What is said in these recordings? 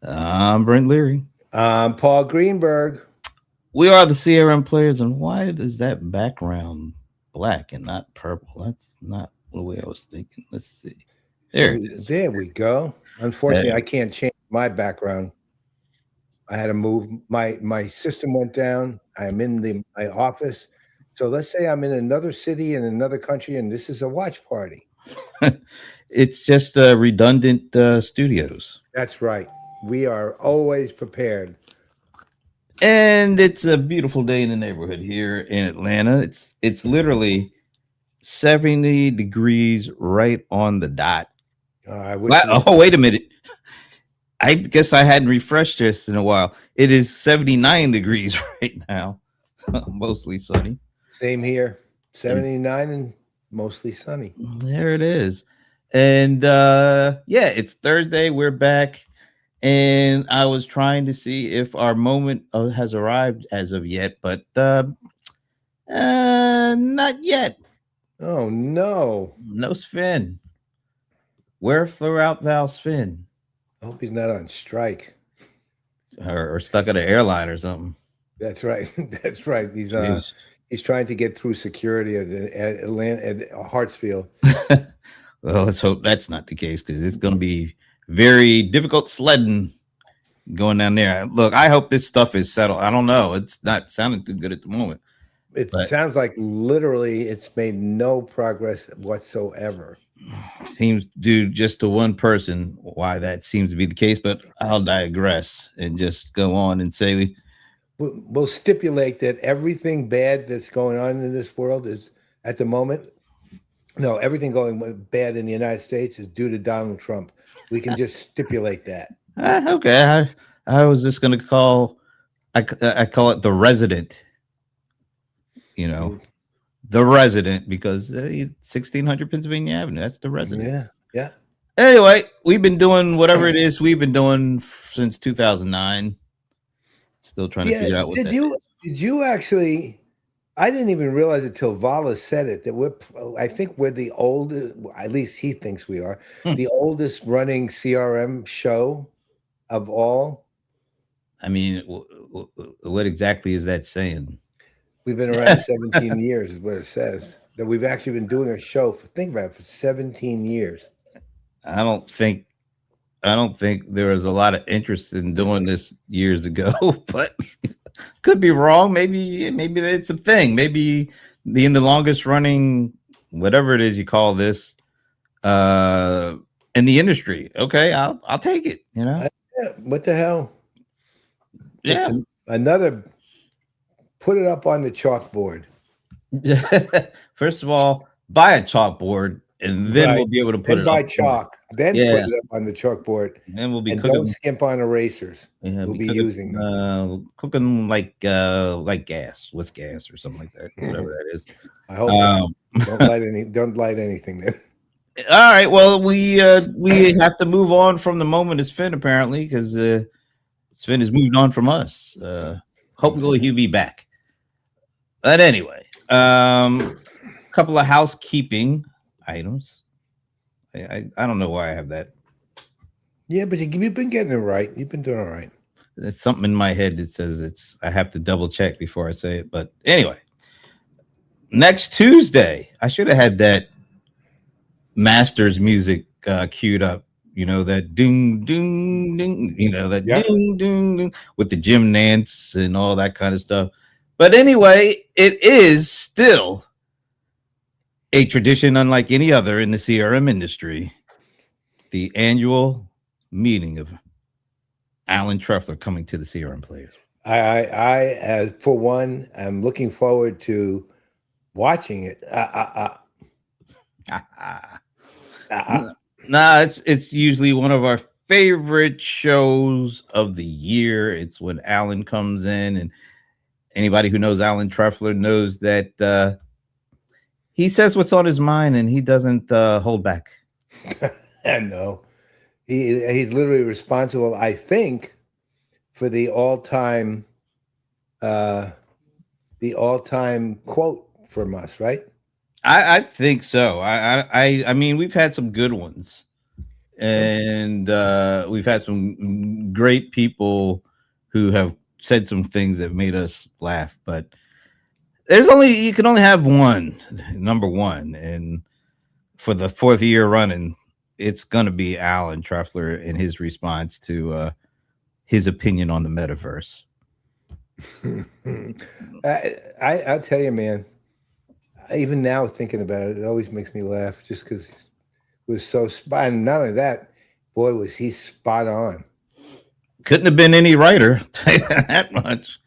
I'm Brent Leary. Paul Greenberg. We are the CRM players, and why is that background black and not purple? That's not the way I was thinking. Let's see. There it is. There we go. Unfortunately, Hey, I can't change my background. I had to move. My system went down. I'm in my office. So let's say I'm in another city in another country, and this is a watch party. it's just redundant studios, That's right. We are always prepared. and it's a beautiful day in the neighborhood here in Atlanta. It's literally 70 degrees right on the dot. I wish it was. Oh, wait a minute. I guess I hadn't refreshed this in a while. It is 79 degrees right now, mostly sunny. Same here. And 79 and mostly sunny. there it is. And yeah, it's Thursday. We're back. And I was trying to see if our moment has arrived as of yet, but not yet. Oh no! No Sven. Where throughout thou Sven? I hope he's not on strike. Or stuck at an airline or something. That's right. That's right. Jeez. He's trying to get through security at Atlanta at Hartsfield. Well, let's hope that's not the case because it's going to be very difficult sledding going down there. Look, I hope this stuff is settled. I don't know. It's not sounding too good at the moment. It But sounds like literally it's made no progress whatsoever. seems due just to one person why that seems to be the case. But I'll digress and just go on and say We'll stipulate that everything bad that's going on in this world is at the moment. No, everything going bad in the United States is due to Donald Trump. We can just stipulate that. okay. I was just going to call I call it the resident. You know, the resident because he's 1600 Pennsylvania Avenue. That's the resident. Yeah, yeah. Anyway, we've been doing whatever it is we've been doing since 2009. Still trying to figure out what Did you actually? I didn't even realize it till Vala said it that I think we're the oldest. At least he thinks we are the oldest running CRM show of all. I mean, what exactly is that saying? We've been around 17 years, is what it says. That we've actually been doing a show think about it, for 17 years. I don't think there was a lot of interest in doing this years ago, but could be wrong. Maybe it's a thing. Maybe being the longest running, whatever it is you call this, in the industry. Okay, I'll take it. You know, what the hell? Yeah. It's another. Put it up on the chalkboard. First of all, buy a chalkboard, and then we'll be able to put it by chalk. Then put it up on the chalkboard. Then we'll be cooking. Don't skimp on erasers. Yeah, we'll be using them. Cooking like gas with gas or something like that. Whatever that is. I hope don't light anything there. All right. Well, we have to move on from the moment of Sven apparently because Sven has moved on from us. Hopefully he'll be back. But anyway, couple of housekeeping items. I don't know why I have that. Yeah, but you've been getting it right. You've been doing all right. There's something in my head that says I have to double check before I say it. But anyway, next Tuesday, I should have had that Masters music queued up. You know, that ding, ding, ding, you know, that ding, ding, ding, with the Jim Nance and all that kind of stuff. But anyway, it is still a tradition unlike any other in the CRM industry. The annual meeting of Alan Trefler coming to the CRM Playaz. I for one, am looking forward to watching it. Nah, it's usually one of our favorite shows of the year. It's when Alan comes in, and anybody who knows Alan Trefler knows that he says what's on his mind, and he doesn't hold back. I know. He's literally responsible, I think, for the all-time quote from us, right? I think so. I mean, we've had some good ones. and we've had some great people who have said some things that made us laugh. But you can only have one, number one, and for the fourth year running, it's going to be Alan Trefler and his response to his opinion on the metaverse. I'll tell you, man. Even now, thinking about it, it always makes me laugh, just because he was so spot. And not only that, boy, was he spot on. Couldn't have been any writer that much.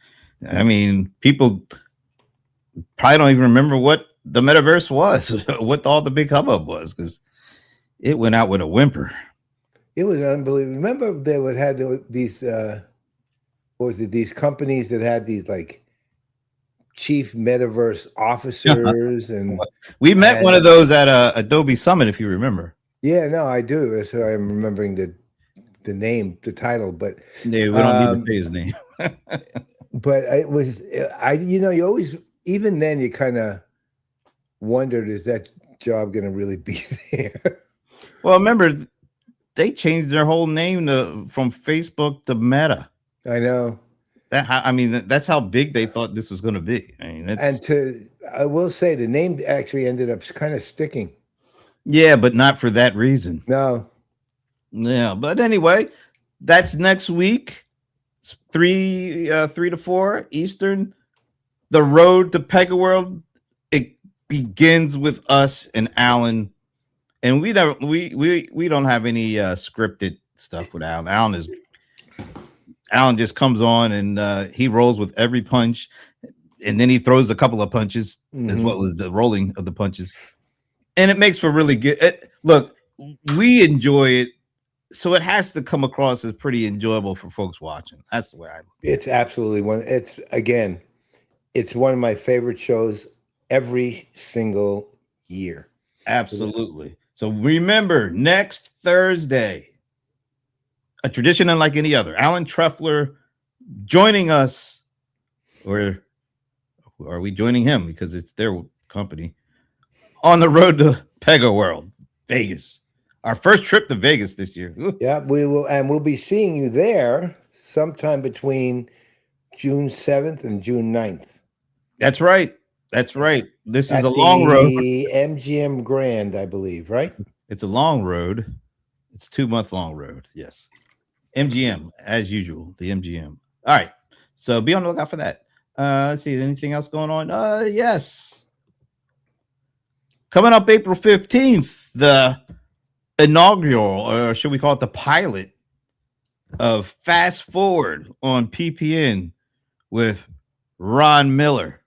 I mean, people probably don't even remember what the metaverse was, what all the big hubbub was, because it went out with a whimper. It was unbelievable. Remember, they would have these what was it? These companies that had these like chief metaverse officers, and we met one of those at Adobe Summit, if you remember. Yeah, no, I do. So I'm remembering the name, the title, but yeah, we don't need to say his name. But it was, you always, even then, you kind of wondered, is that job going to really be there? Well, remember, they changed their whole name from Facebook to Meta. I know. That's how big they thought this was going to be. I will say, the name actually ended up kind of sticking. Yeah, but not for that reason. No. Yeah, but anyway, that's next week. 3 to 4 Eastern. The road to Pega World. It begins with us and Alan, and we don't have any scripted stuff with Alan. Alan just comes on and he rolls with every punch, and then he throws a couple of punches as well as the rolling of the punches, and it makes for really good. Look, we enjoy it. So it has to come across as pretty enjoyable for folks watching. That's the way I look. It's absolutely one. It's one of my favorite shows every single year. Absolutely. So remember, next Thursday, a tradition unlike any other. Alan Trefler joining us, or are we joining him because it's their company, on the road to Pega World, Vegas. Our first trip to Vegas this year. Ooh. Yeah, we will, and we'll be seeing you there sometime between June 7th and June 9th. That's right. That's right. This is a long road. The MGM Grand, I believe, right? It's a long road. It's a 2-month long road. Yes. MGM, as usual, the MGM. All right. So be on the lookout for that. Let's see. Anything else going on? Yes. Coming up April 15th, the inaugural, or should we call it the pilot, of Fast Forward on PPN with Ron Miller,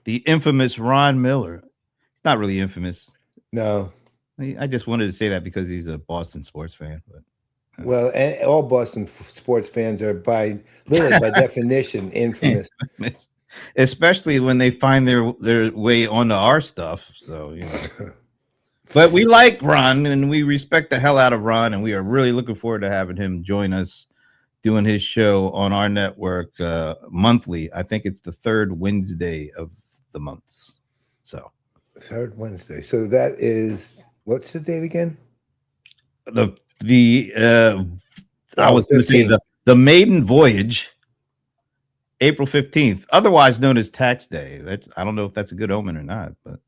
the infamous Ron Miller. He's not really infamous. No. I just wanted to say that because he's a Boston sports fan. But well, and all Boston sports fans are literally by definition infamous. Especially when they find their way onto our stuff. So, But we like Ron and we respect the hell out of Ron, and we are really looking forward to having him join us doing his show on our network monthly. I think it's the third Wednesday of the months. So third Wednesday. So that is, what's the date again? I was going to say the maiden voyage, April 15th, otherwise known as Tax Day. I don't know if that's a good omen or not, but.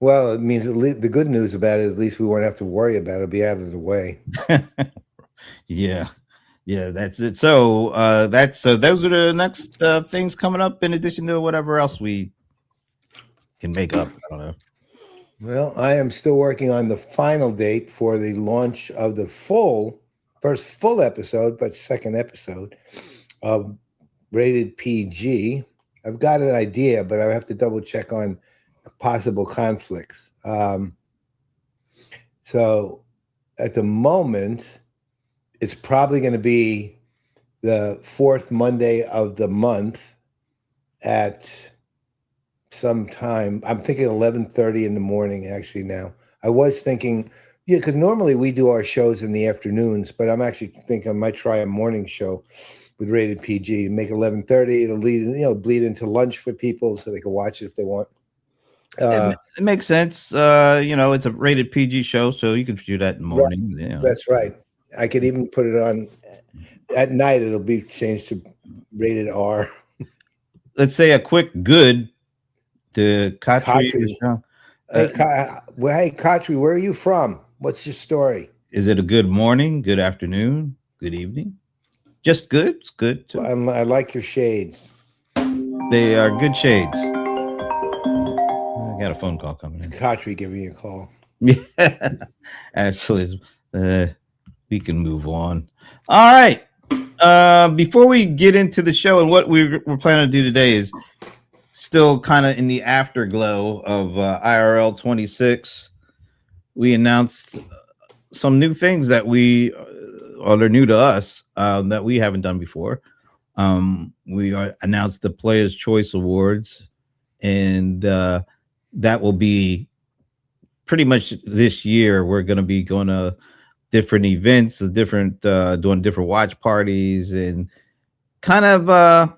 Well, it means the good news about it, at least we won't have to worry about it. It'll be out of the way. Yeah, that's it. So those are the next things coming up, in addition to whatever else we can make up. I don't know. Well, I am still working on the final date for the launch of the first full episode, but second episode of Rated PG. I've got an idea, but I have to double check on possible conflicts. So at the moment, it's probably going to be the fourth Monday of the month at some time. I'm thinking 11:30 in the morning, actually, now. I was thinking, because normally we do our shows in the afternoons, but I'm actually thinking I might try a morning show with Rated PG, make 11:30. It'll bleed into lunch for people so they can watch it if they want. It makes sense. You know, it's a rated PG show, so you can do that in the morning. Right. You know. That's right. I could even put it on at night. It'll be changed to rated R. Let's say a quick good to Katri. Katri. Hey, Katri, where are you from? What's your story? Is it a good morning, good afternoon, good evening? Just good? It's good too. I like your shades. They are good shades. I got a phone call coming in. Katri giving you a call. Yeah, actually, we can move on. All right. Before we get into the show, and what we're planning to do today is still kind of in the afterglow of IRL 26. We announced some new things that they're new to us, that we haven't done before. We announced the Players' Choice Awards, and that will be pretty much this year. We're going to be going to different events, doing different watch parties, and kind of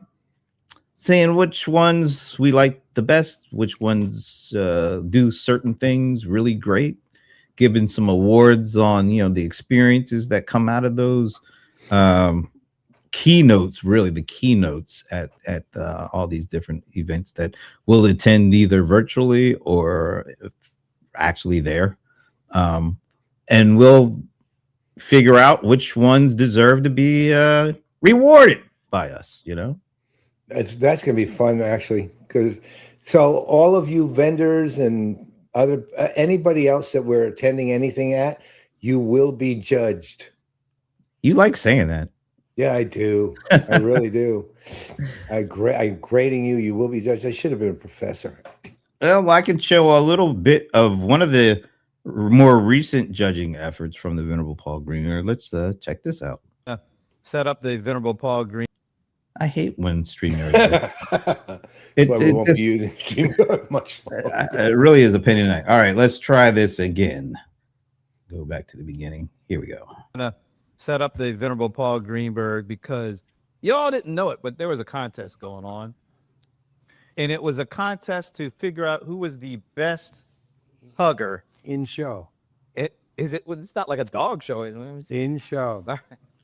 saying which ones we like the best, which ones do certain things really great, giving some awards on, you know, the experiences that come out of those keynotes, really the keynotes at all these different events that we'll attend either virtually or actually there. And we'll figure out which ones deserve to be rewarded by us, you know. That's gonna be fun, actually, because so all of you vendors and other anybody else that we're attending anything at, you will be judged. You like saying that? Yeah, I do. I really do. I'm grading you. You will be judged. I should have been a professor. Well, I can show a little bit of one of the more recent judging efforts from the Venerable Paul Greener. Let's check this out. Set up the Venerable Paul Green. I hate when StreamYard. We won't be using StreamYard much longer. It really is a pain in the neck. All right, let's try this again. Go back to the beginning. Here we go. I'm gonna set up the Venerable Paul Greenberg because y'all didn't know it, but there was a contest going on. And it was a contest to figure out who was the best hugger in show. It's not like a dog show. In show.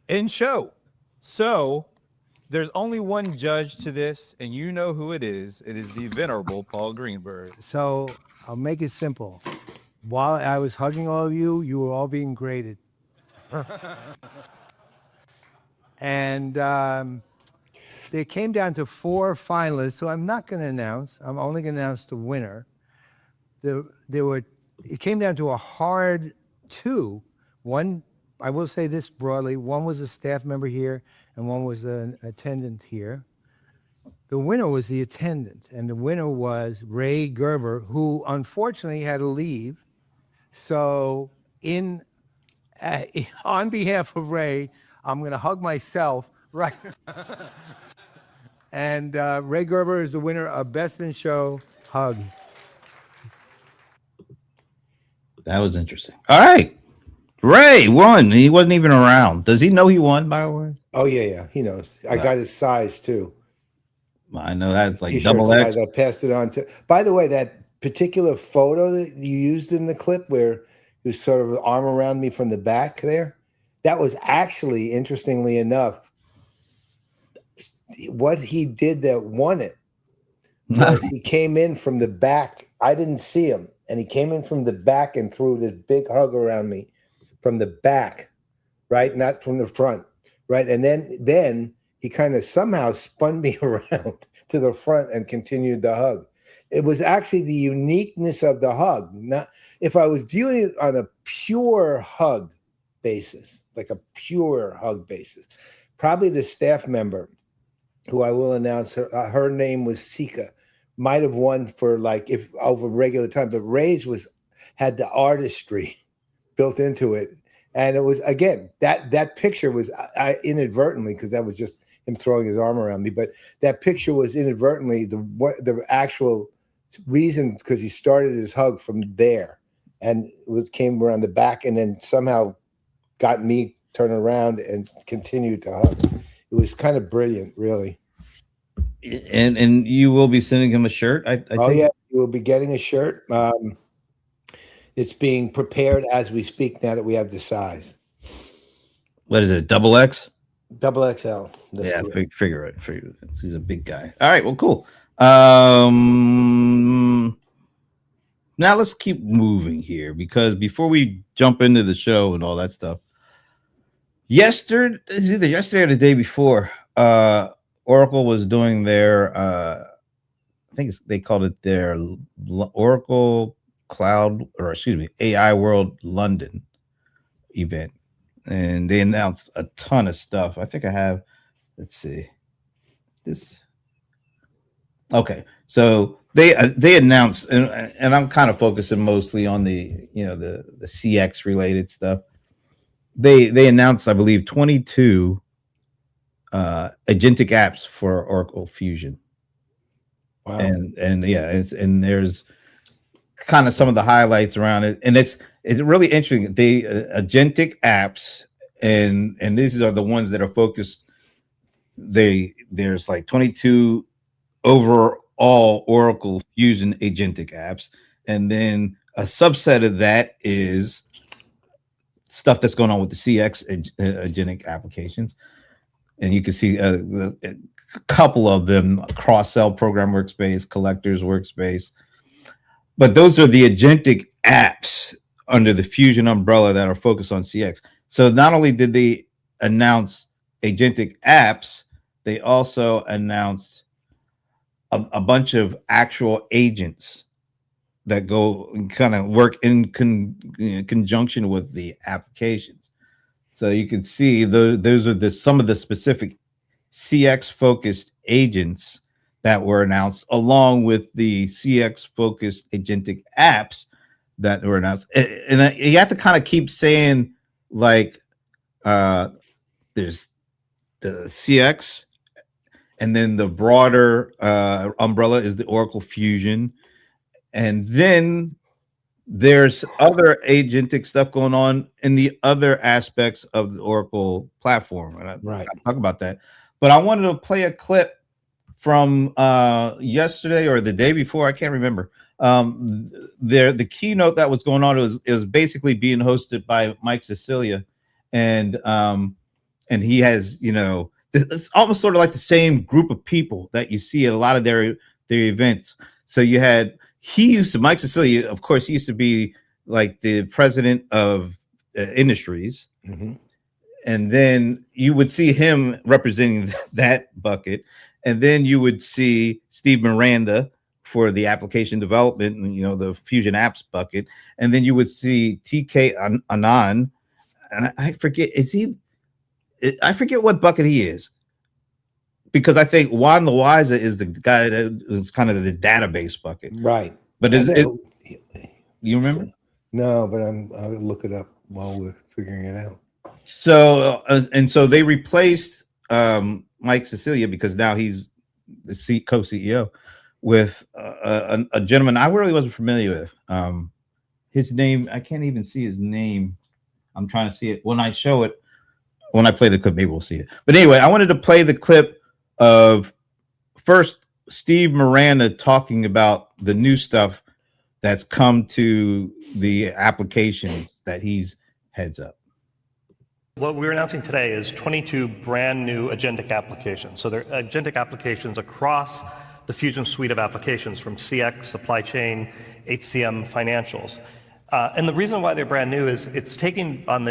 In show. So there's only one judge to this, and you know who it is. It is the Venerable Paul Greenberg. So I'll make it simple. While I was hugging all of you, you were all being graded. And they came down to 4 finalists, so I'm not going to announce. I'm only going to announce the winner. It came down to a hard 2. One, I will say this broadly, one was a staff member here and one was an attendant here. The winner was the attendant, and the winner was Ray Gerber, who unfortunately had to leave. So on behalf of Ray, I'm going to hug myself, right? And Ray Gerber is the winner of Best in Show Hug. That was interesting. All right. Ray won. He wasn't even around. Does he know he won, by the way? Oh, yeah. He knows. I got his size, too. I know that's like T-shirt double X. Size. I passed it on to. By the way, that particular photo that you used in the clip where he was sort of arm around me from the back there, that was actually, interestingly enough, what he did that won it was he came in from the back. I didn't see him. And he came in from the back and threw this big hug around me from the back, right? Not from the front, right? And then he kind of somehow spun me around to the front and continued the hug. It was actually the uniqueness of the hug. Not if I was viewing it on a pure hug basis, like a pure hug basis, probably the staff member, who I will announce, her name was Sika, might have won for like if over regular time, but Ray's had the artistry built into it. And it was, again, that picture was inadvertently, because that was just him throwing his arm around me, but that picture was inadvertently the actual reason, because he started his hug from there and came around the back and then somehow got me turned around and continued to hug. It was kind of brilliant, really. And you will be sending him a shirt. I oh think. yeah, You will be getting a shirt. It's being prepared as we speak now that we have the size. What is it? Double X? Double XL. That's Yeah, correct. figure it. He's a big guy. All right, well, cool. Now let's keep moving here, because before we jump into the show and all that stuff, it's either yesterday or the day before, Oracle was doing their I think they called it their Oracle Cloud, or excuse me, AI World London event, and they announced a ton of stuff. I think I have, let's see, this. Okay, so they announced, and I'm kind of focusing mostly on the the CX related stuff. They announced, I believe, 22 agentic apps for Oracle Fusion. Wow. And yeah, and there's kind of some of the highlights around it, and it's really interesting. The agentic apps, and these are the ones that are focused. There's like 22 overall Oracle Fusion agentic apps, and then a subset of that is stuff that's going on with the CX agentic applications, and you can see a couple of them: cross-sell program workspace, collectors workspace. But those are the agentic apps under the Fusion umbrella that are focused on CX. So not only did they announce agentic apps, they also announced a bunch of actual agents that go and kind of work in conjunction with the applications. So you can see those are some of the specific CX focused agents that were announced, along with the CX focused agentic apps that were announced. And you have to kind of keep saying, like, there's the CX, and then the broader umbrella is the Oracle Fusion, and then there's other agentic stuff going on in the other aspects of the Oracle platform. And I'll talk about that. But I wanted to play a clip from yesterday or the day before, I can't remember. The keynote that was going on is basically being hosted by Mike Cecilia, and he has, it's almost sort of like the same group of people that you see at a lot of their events. So Mike Cecilia, of course, he used to be like the president of industries. Mm-hmm. And then you would see him representing that bucket. And then you would see Steve Miranda for the application development and, the Fusion apps bucket. And then you would see TK Anand. And I forget, I forget what bucket he is. Because I think Juan Loaiza is the guy that is kind of the database bucket. Right. But you remember? No, but I'll look it up while we're figuring it out. So so they replaced Mike Cecilia, because now he's the co-CEO, with a gentleman I really wasn't familiar with. His name, I can't even see his name. I'm trying to see it. When I show it, when I play the clip, maybe we'll see it. But anyway, I wanted to play the clip of first Steve Miranda talking about the new stuff that's come to the application that he's heads up. What we're announcing today is 22 brand new agentic applications. So they're agentic applications across the Fusion suite of applications, from CX, supply chain, HCM, financials. And the reason why they're brand new is it's taking on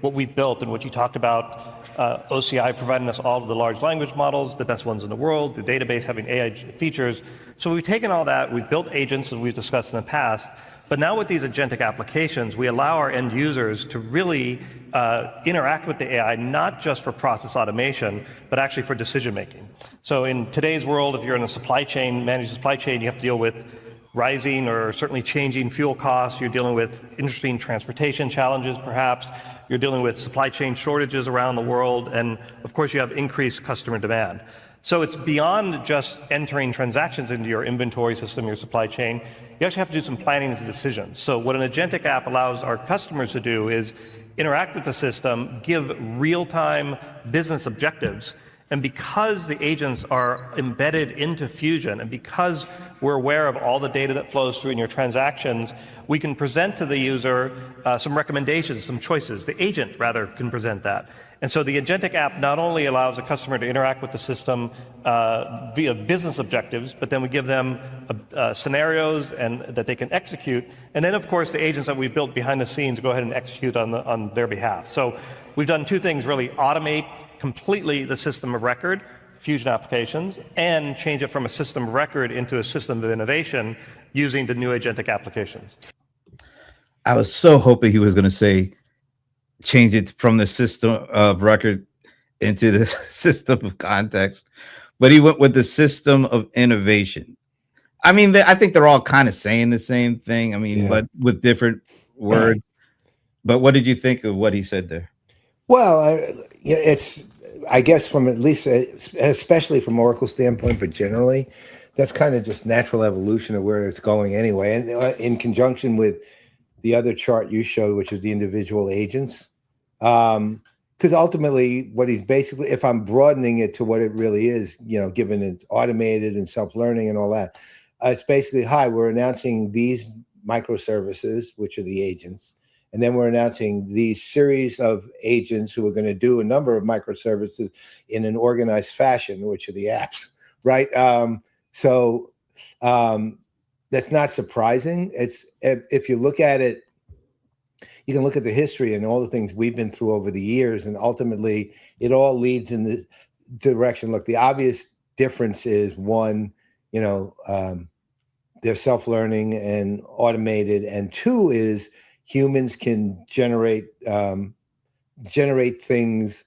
what we've built and what you talked about, OCI providing us all of the large language models, the best ones in the world, the database having AI features. So we've taken all that, we've built agents, as we've discussed in the past, but now with these agentic applications, we allow our end users to really interact with the AI, not just for process automation, but actually for decision making. So in today's world, if you're in a supply chain, managed supply chain, you have to deal with rising or certainly changing fuel costs. You're dealing with interesting transportation challenges, perhaps. You're dealing with supply chain shortages around the world. And of course, you have increased customer demand. So it's beyond just entering transactions into your inventory system, your supply chain. You actually have to do some planning and decisions. So what an agentic app allows our customers to do is interact with the system, give real-time business objectives, And because the agents are embedded into Fusion, and because we're aware of all the data that flows through in your transactions, we can present to the user some recommendations, some choices. The agent, rather, can present that. And so the agentic app not only allows the customer to interact with the system via business objectives, but then we give them scenarios and that they can execute. And then, of course, the agents that we built behind the scenes go ahead and execute on their behalf. So we've done two things, really: automate completely the system of record, Fusion applications, and change it from a system of record into a system of innovation using the new agentic applications. I was so hoping he was going to say change it from the system of record into the system of context, but he went with the system of innovation. I mean, I think they're all kind of saying the same thing. I mean, but with different words. But what did you think of what he said there? Well, it's, I guess, from at least, especially from Oracle's standpoint, but generally, that's kind of just natural evolution of where it's going anyway. And in conjunction with the other chart you showed, which is the individual agents, because ultimately what he's basically, if I'm broadening it to what it really is, given it's automated and self-learning and all that, it's basically, hi, we're announcing these microservices, which are the agents. And then we're announcing these series of agents who are going to do a number of microservices in an organized fashion, which are the apps, right? So that's not surprising. It's, if you look at it, you can look at the history and all the things we've been through over the years, and ultimately it all leads in this direction. Look, the obvious difference is, one, they're self-learning and automated, and two is humans can generate things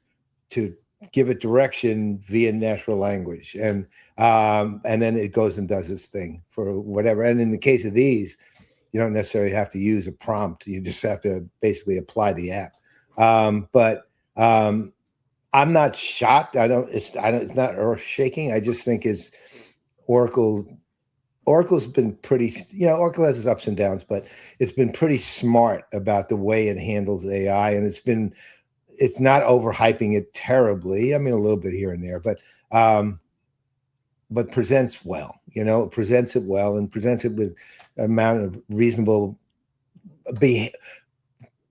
to give it direction via natural language, and then it goes and does its thing for whatever. And in the case of these, you don't necessarily have to use a prompt; you just have to basically apply the app. But I'm not shocked. It's not earth-shaking. I just think it's Oracle's been pretty, Oracle has its ups and downs, but it's been pretty smart about the way it handles AI, and it's not overhyping it terribly. I mean, a little bit here and there, but presents well. It presents it well and presents it with an amount of reasonable,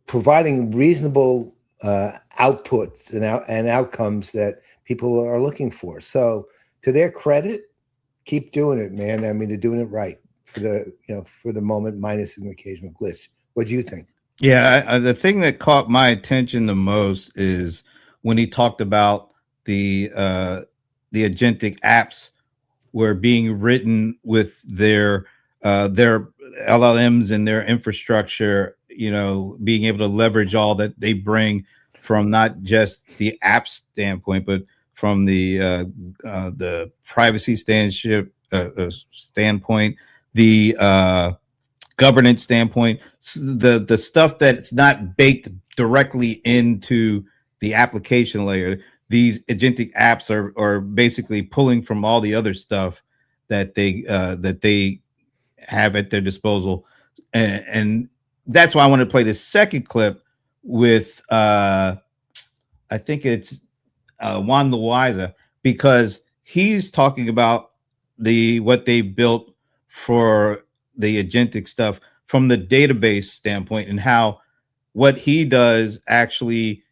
providing reasonable outputs and outcomes that people are looking for. So, to their credit, keep doing it, man. I mean, they're doing it right for the moment, minus an occasional glitch. What do you think? Yeah, the thing that caught my attention the most is when he talked about the agentic apps were being written with their LLMs and their infrastructure, being able to leverage all that they bring from not just the app standpoint, but from the privacy standpoint, the governance standpoint, the stuff that's not baked directly into the application layer. These agentic apps are basically pulling from all the other stuff that they have at their disposal, and that's why I want to play this second clip with I think it's Juan Loaiza, because he's talking about what they built for the agentic stuff from the database standpoint, and how what he does actually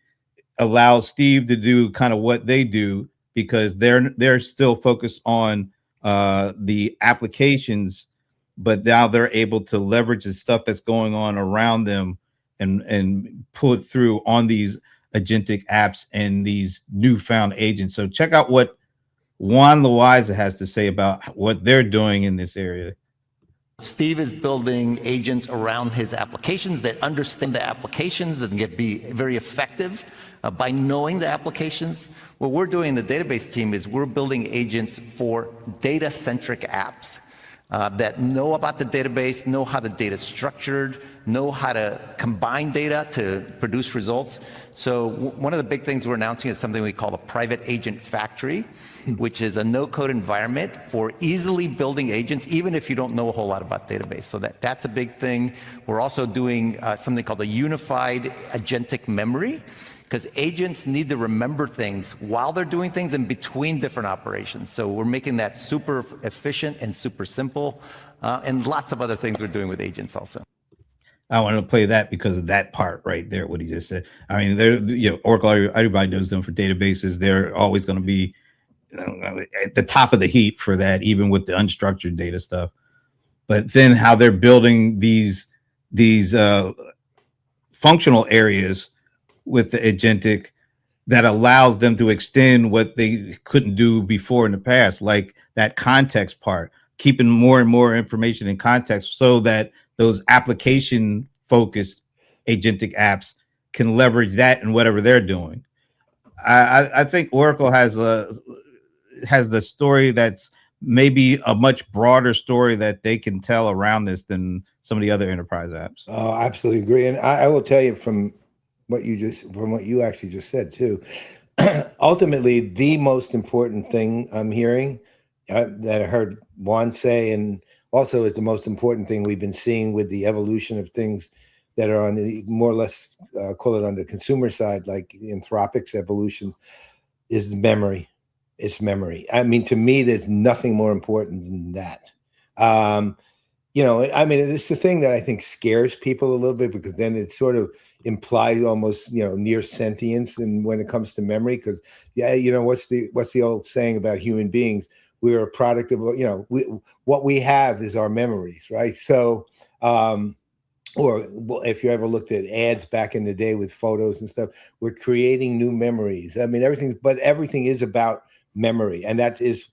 allows Steve to do kind of what they do, because they're still focused on the applications, but now they're able to leverage the stuff that's going on around them and pull it through on these agentic apps and these newfound agents. So check out what Juan Loaiza has to say about what they're doing in this area. Steve is building agents around his applications that understand the applications and be very effective by knowing the applications. What we're doing in the database team is we're building agents for data-centric apps that know about the database, know how the data is structured, know how to combine data to produce results. So one of the big things we're announcing is something we call a private agent factory, which is a no-code environment for easily building agents, even if you don't know a whole lot about database. So that's a big thing. We're also doing something called a unified agentic memory. because agents need to remember things while they're doing things and between different operations. So we're making that super efficient and super simple, and lots of other things we're doing with agents also. I want to play that because of that part right there, what he just said. I mean, Oracle, everybody knows them for databases. They're always going to be at the top of the heap for that, even with the unstructured data stuff. But then how they're building these functional areas with the agentic that allows them to extend what they couldn't do before in the past, like that context part, keeping more and more information in context so that those application focused agentic apps can leverage that in whatever they're doing. I think Oracle has the story that's maybe a much broader story that they can tell around this than some of the other enterprise apps. Oh, absolutely agree. And I will tell you from what you actually just said too, ultimately the most important thing I'm hearing that I heard Juan say, and also is the most important thing we've been seeing with the evolution of things that are on the more or less call it on the consumer side, like Anthropic's evolution, is the memory. It's memory. I mean, to me, there's nothing more important than that. You know, I mean, it's the thing that I think scares people a little bit, because then it sort of implies almost, you know, near sentience. And when it comes to memory, because you know, what's the old saying about human beings? We're a product of, you know, what we have is our memories, right? So, or if you ever looked at ads back in the day with photos and stuff, we're creating new memories. I mean, everything is about memory, and that is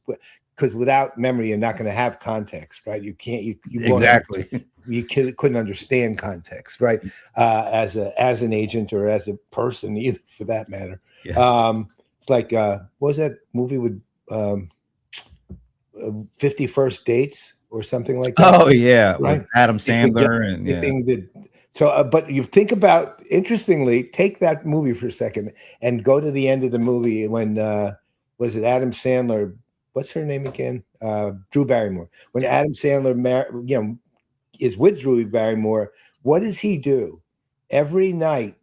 because without memory, you're not going to have context, right? You can't. You Exactly. You couldn't understand context, right? As an agent or as a person, either, for that matter. Yeah. It's like what was that movie with 50 First Dates or something like that? Oh yeah, right? with Adam Sandler and but you think about, interestingly, take that movie for a second and go to the end of the movie when was it Adam Sandler? What's her name again? Drew Barrymore. When Adam Sandler, is with Drew Barrymore, what does he do? Every night,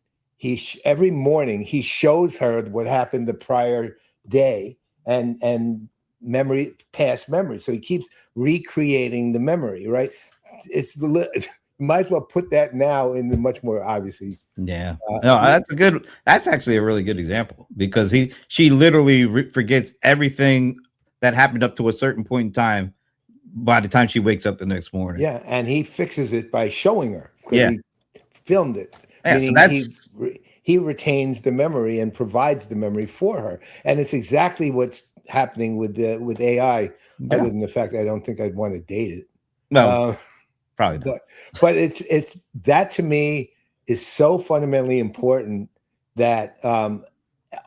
every morning, he shows her what happened the prior day and past memory. So he keeps recreating the memory, right? Might as well put that now in the much more obviously. Yeah, no, that's actually a really good example, because she literally forgets everything that happened up to a certain point in time by the time she wakes up the next morning. Yeah, and he fixes it by showing her. Yeah, he filmed it. Yeah, so he retains the memory and provides the memory for her, and it's exactly what's happening with AI. Yeah. Other than the fact I don't think I'd want to date it. No, probably not. But it's that, to me, is so fundamentally important that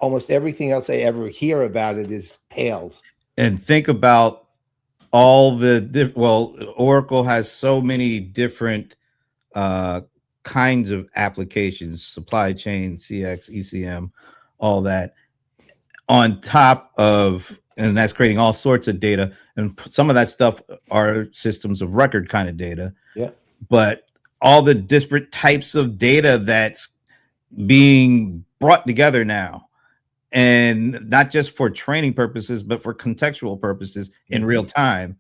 almost everything else I ever hear about it is pales. And think about all the Oracle has so many different kinds of applications, supply chain, CX, ECM, all that, on top of, and that's creating all sorts of data. And some of that stuff are systems of record kind of data. Yeah. But all the disparate types of data that's being brought together now, and not just for training purposes, but for contextual purposes in real time.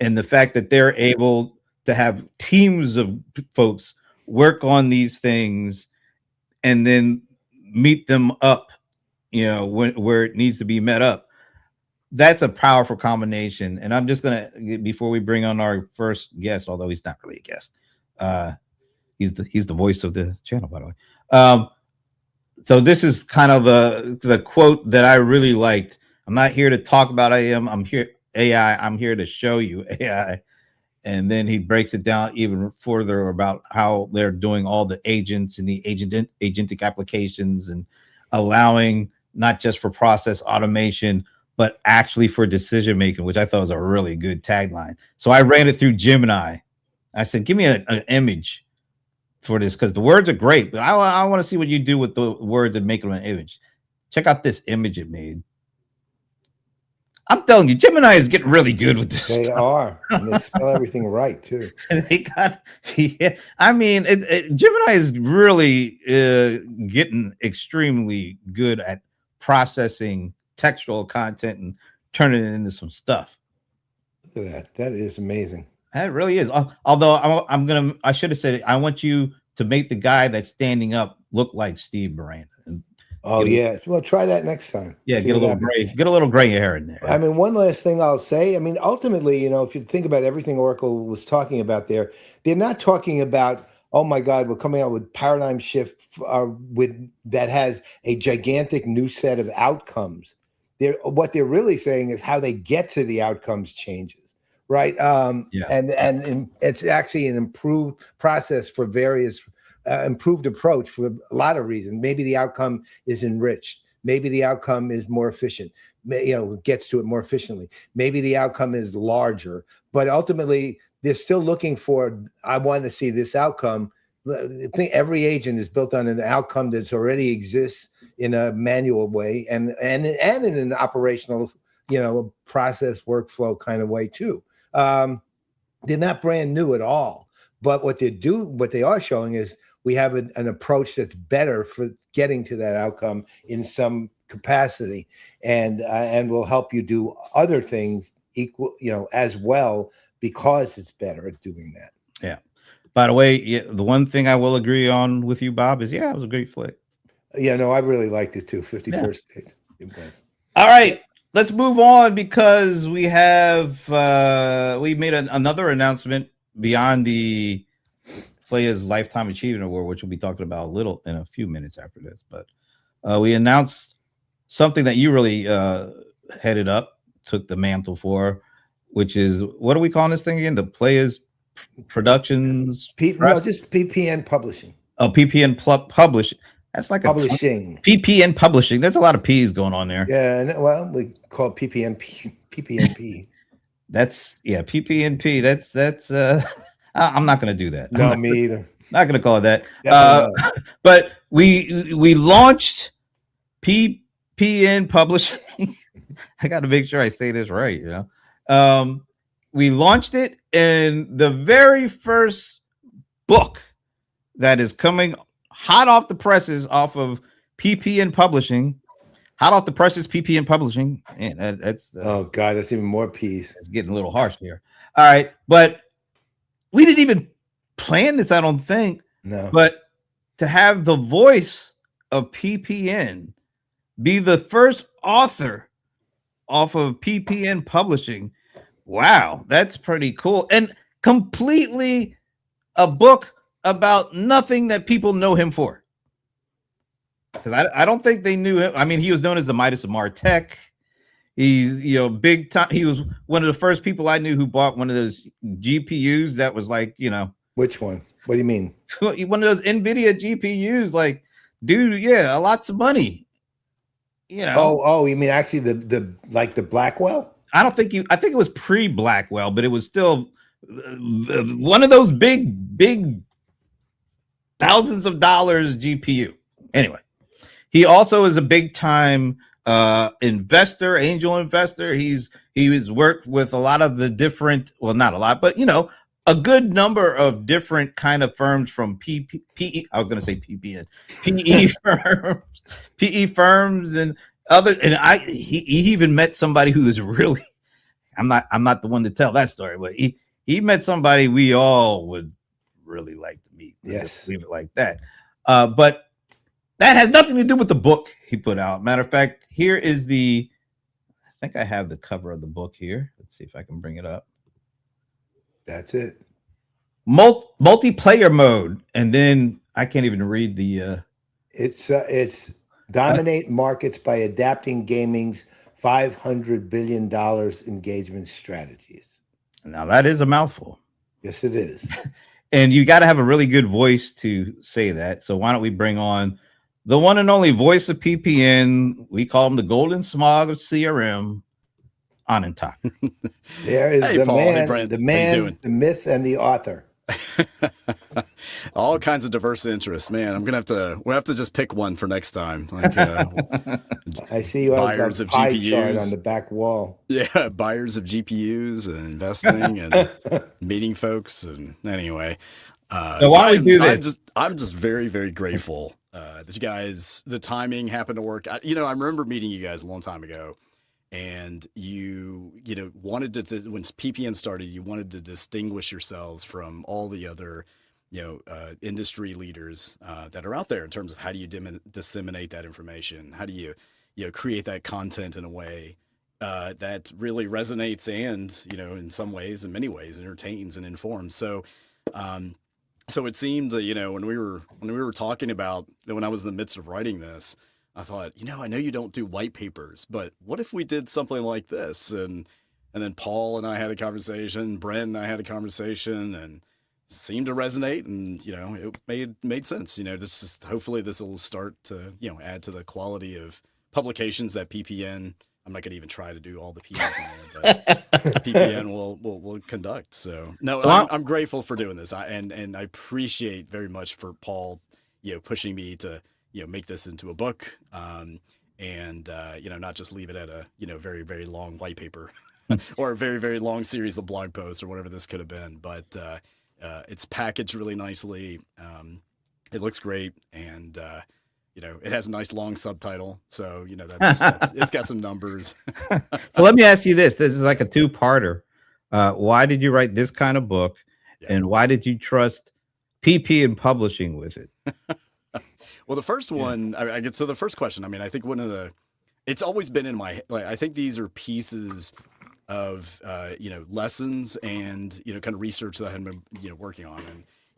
And the fact that they're able to have teams of folks work on these things and then meet them up, where it needs to be met up. That's a powerful combination. And I'm just gonna, before we bring on our first guest, although he's not really a guest, he's the voice of the channel, by the way. So this is kind of the quote that I really liked. I'm not here to talk about AI. I'm here to show you AI. And then he breaks it down even further about how they're doing all the agents and the agentic applications, and allowing not just for process automation, but actually for decision making, which I thought was a really good tagline. So I ran it through Gemini. I said, give me an image for this, because the words are great, but I want to see what you do with the words and make them an image. Check out this image it made. I'm telling you, Gemini is getting really good with this They stuff. are, and they spell everything right too. And they got, yeah, I mean, Gemini is really getting extremely good at processing textual content and turning it into some stuff. Look at that. That is amazing. That really is. Although I should have said, I want you to make the guy that's standing up look like Steve Miranda. And Oh yeah. Well, try that next time. yeah, See get a what little happens. gray, hair in there. I mean, one last thing I'll say. I mean, ultimately, if you think about everything Oracle was talking about there, they're not talking about, oh my God, we're coming out with paradigm shift that has a gigantic new set of outcomes. What they're really saying is how they get to the outcomes changes. Right. Yeah. And it's actually an improved process for various improved approach for a lot of reasons. Maybe the outcome is enriched. Maybe the outcome is more efficient. Gets to it more efficiently. Maybe the outcome is larger. But ultimately, they're still looking for. I want to see this outcome. I think every agent is built on an outcome that's already exists in a manual way and in an operational, process workflow kind of way too. They're not brand new at all, but what they are showing is we have an approach that's better for getting to that outcome in some capacity, and will help you do other things equal, as well, because it's better at doing that. Yeah. By the way, the one thing I will agree on with you, Bob, is it was a great flick. Yeah, no, I really liked it too. 51st State. It was. All right. Let's move on because we have we made another announcement beyond the Playaz Lifetime Achievement Award, which we'll be talking about in a few minutes after this. But we announced something that you really headed up, took the mantle for, which is, what are we calling this thing again? The Playaz Productions? Just PPN Publishing. Oh, PPN Publishing. That's like Publishing. PPN Publishing. There's a lot of P's going on there. Yeah, well, we call it PPNP. That's PPNP. That's I'm not going to do that. No, me either. Not going to call it that. But we launched PPN Publishing. I got to make sure I say this right. We launched it, and the very first book that is coming hot off the presses off of PPN Publishing. Hot off the presses, PPN Publishing. And that's oh God, that's even more P's. It's getting a little harsh here. All right, but we didn't even plan this, I don't think. No. But to have the voice of PPN be the first author off of PPN Publishing, wow, that's pretty cool. And completely a book about nothing that people know him for. Because I don't think they knew him. I mean, he was known as the Midas of Martech. He's, big time. He was one of the first people I knew who bought one of those GPUs that was like, Which one? What do you mean? One of those NVIDIA GPUs, like, dude, yeah, lots of money. Oh, you mean actually the Blackwell? I think it was pre-Blackwell, but it was still one of those big thousands of dollars GPU. Anyway, he also is a big time investor, angel investor. He has worked with a lot of the different, well, not a lot, but a good number of different kind of firms from PE. I was going to say PPN, PE firms and other. And he even met somebody who is really, I'm not the one to tell that story, but he met somebody we all would really like to meet. Yes. Leave it like that. But that has nothing to do with the book he put out. Matter of fact, here is I think I have the cover of the book here. Let's see if I can bring it up. That's it. Multiplayer mode. And then I can't even read the It's dominate markets by adapting gaming's $500 billion engagement strategies. Now that is a mouthful. Yes, it is. And you got to have a really good voice to say that. So why don't we bring on the one and only voice of PPN? We call him the golden smog of CRM, Anand Thaker. There is Hey, the Paul. man, Hey, Brent. the How you man, doing? the myth, and the author. All kinds of diverse interests, man. We'll have to just pick one for next time. Like I see you have buyers a of pie chart on GPUs. the back wall. Yeah, buyers of GPUs and investing and meeting folks. And anyway, So why don't we do this? I'm just very, very grateful that you guys, the timing happened to work. I remember meeting you guys a long time ago, and you wanted to, when PPN started, you wanted to distinguish yourselves from all the other, industry leaders that are out there in terms of how do you disseminate that information? How do you, create that content in a way that really resonates and, in some ways, in many ways, entertains and informs. So, so it seemed that, when we were talking about, when I was in the midst of writing this, I thought, I know you don't do white papers, but what if we did something like this? And then Paul and I had a conversation, Brent and I had a conversation, and it seemed to resonate, and it made sense. Hopefully this will start to add to the quality of publications that PPN. I'm not going to even try to do all the PPN, but PPN will conduct. So no, I'm grateful for doing this. And I appreciate very much for Paul, pushing me to, make this into a book, and not just leave it at a, very, very long white paper or a very, very long series of blog posts or whatever this could have been. But it's packaged really nicely. It looks great. And, it has a nice long subtitle. So, that's it's got some numbers. So let me ask you this. This is like a two-parter. Why did you write this kind of book? Yeah. And why did you trust PPN Publishing with it? Well, the first one, I get to the first question. I mean, I think it's always been in my, I think these are pieces of, lessons and, kind of research that I had been, working on.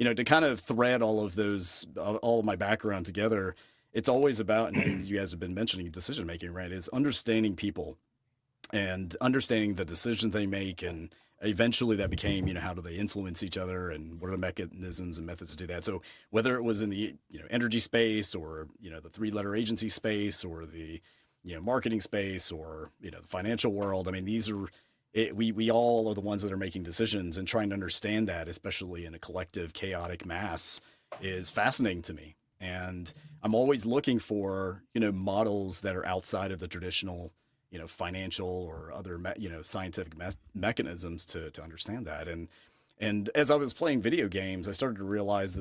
And, to kind of thread all of my background together, it's always about, and you guys have been mentioning decision making, right? Is understanding people and understanding the decisions they make, and eventually that became, how do they influence each other, and what are the mechanisms and methods to do that? So whether it was in the energy space, or the 3-letter agency space, or the marketing space, or the financial world, I mean, these are we all are the ones that are making decisions, and trying to understand that, especially in a collective chaotic mass, is fascinating to me. And I'm always looking for, models that are outside of the traditional, financial or other, scientific mechanisms to understand that. And as I was playing video games, I started to realize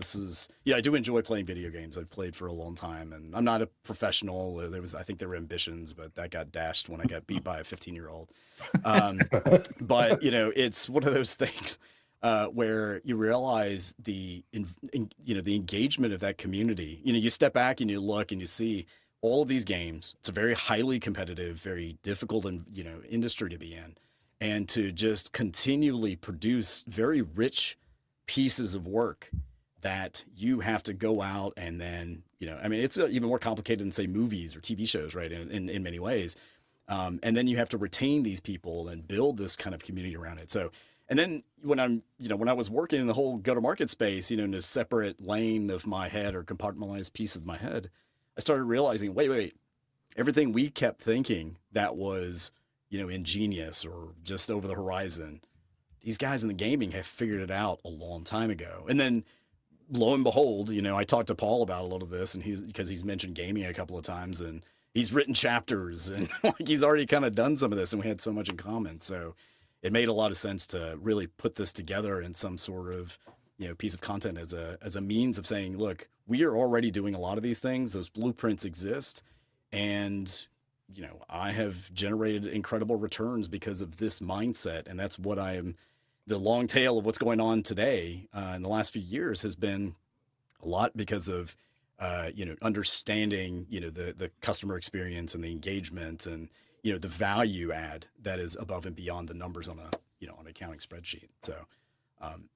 I do enjoy playing video games. I've played for a long time, and I'm not a professional. I think there were ambitions, but that got dashed when I got beat by a 15-year-old. But, it's one of those things where you realize the engagement of that community. You step back and you look and you see all of these games. It's a very highly competitive, very difficult, industry to be in, and to just continually produce very rich pieces of work that you have to go out and then, it's even more complicated than, say, movies or TV shows, right? In many ways. And then you have to retain these people and build this kind of community around it. So, and then when I was working in the whole go-to-market space, in a separate lane of my head, or compartmentalized piece of my head, I started realizing, wait, everything we kept thinking that was, ingenious or just over the horizon, these guys in the gaming have figured it out a long time ago. And then lo and behold, I talked to Paul about a lot of this, and because he's mentioned gaming a couple of times, and he's written chapters, and he's already kind of done some of this, and we had so much in common. So it made a lot of sense to really put this together in some sort of, piece of content as a means of saying, look, we are already doing a lot of these things. Those blueprints exist. And, I have generated incredible returns because of this mindset. And that's what the long tail of what's going on today in the last few years has been a lot because of, understanding, the customer experience and the engagement, and, the value add that is above and beyond the numbers on an accounting spreadsheet. So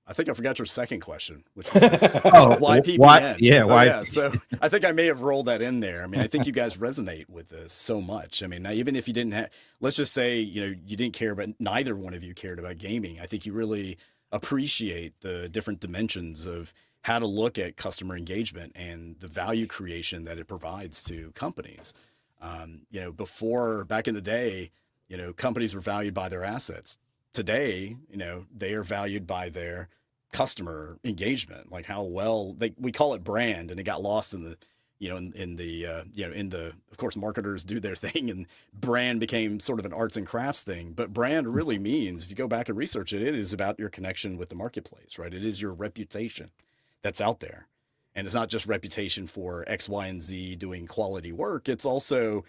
I think I forgot your second question, which was why PPN? Why? Yeah. So I think I may have rolled that in there. I mean, I think you guys resonate with this so much. I mean, now, even if you didn't have, let's just say, you didn't care about, neither one of you cared about gaming, I think you really appreciate the different dimensions of how to look at customer engagement and the value creation that it provides to companies. Back in the day, companies were valued by their assets. Today, they are valued by their customer engagement, like how well we call it brand, and it got lost in the, of course, marketers do their thing, and brand became sort of an arts and crafts thing. But brand really means, if you go back and research it, it is about your connection with the marketplace, right? It is your reputation that's out there. And it's not just reputation for X, Y, and Z doing quality work. It's also,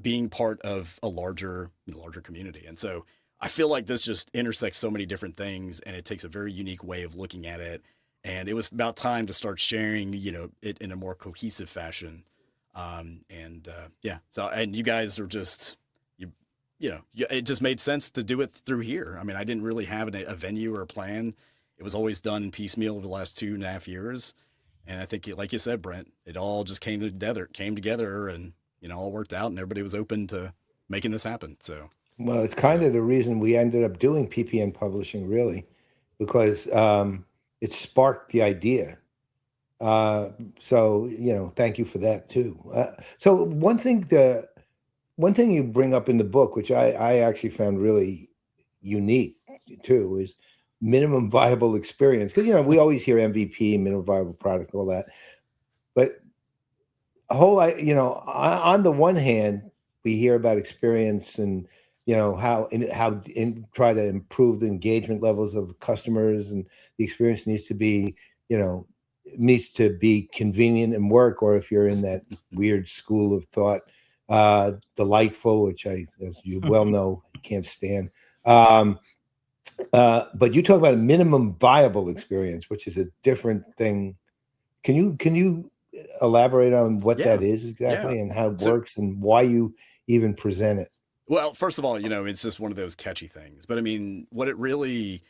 being part of a larger community. And so I feel like this just intersects so many different things, and it takes a very unique way of looking at it. And it was about time to start sharing, it in a more cohesive fashion. So, and you guys are just, it just made sense to do it through here. I mean, I didn't really have a venue or a plan. It was always done in piecemeal over the last 2.5 years. And I think, like you said, Brent, it all just came together and, all worked out, and everybody was open to making this happen. So, well, it's kind of the reason we ended up doing PPN Publishing, really, because it sparked the idea. So, thank you for that too. So one thing you bring up in the book, which I actually found really unique too, is minimum viable experience. Because, we always hear MVP, minimum viable product, all that. But on the one hand, we hear about experience and, how try to improve the engagement levels of customers, and the experience needs to be convenient and work, or if you're in that weird school of thought, delightful, which as you well know, can't stand. But you talk about a minimum viable experience, which is a different thing. Can you elaborate on what that is exactly, and how it works, and why you even present it? Well, first of all, it's just one of those catchy things. But I mean, what it really,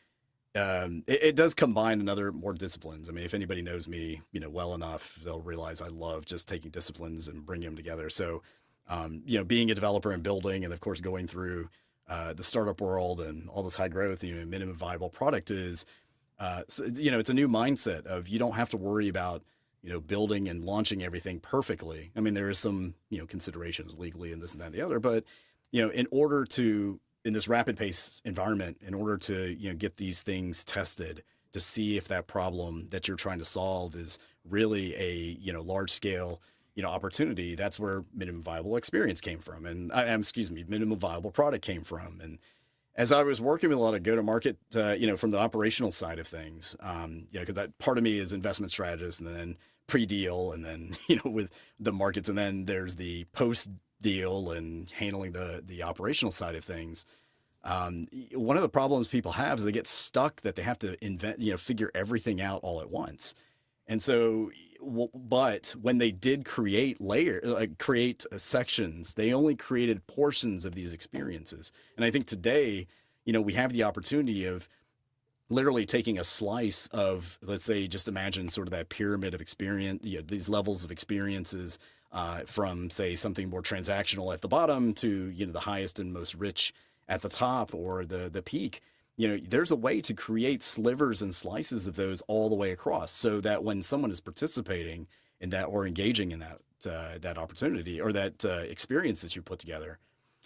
it does combine another more disciplines. I mean, if anybody knows me, well enough, they'll realize I love just taking disciplines and bringing them together. So, being a developer and building, and of course going through the startup world and all this high growth, minimum viable product is, it's a new mindset of, you don't have to worry about, building and launching everything perfectly. I mean, there is some, considerations legally and this and that and the other, but, in order to, in this rapid pace environment, in order to, get these things tested to see if that problem that you're trying to solve is really a, large scale, opportunity, that's where minimum viable experience came from. And minimum viable product came from. And as I was working with a lot of go-to-market, from the operational side of things, because that part of me is investment strategist, and then pre-deal, and then, with the markets, and then there's the post-deal and handling the operational side of things. One of the problems people have is they get stuck that they have to figure everything out all at once. And so, but when they did create sections, they only created portions of these experiences. And I think today, we have the opportunity of literally taking a slice of, let's say, just imagine sort of that pyramid of experience, these levels of experiences, from, say, something more transactional at the bottom to, the highest and most rich at the top, or the peak. There's a way to create slivers and slices of those all the way across, so that when someone is participating in that or engaging in that opportunity or that experience that you put together,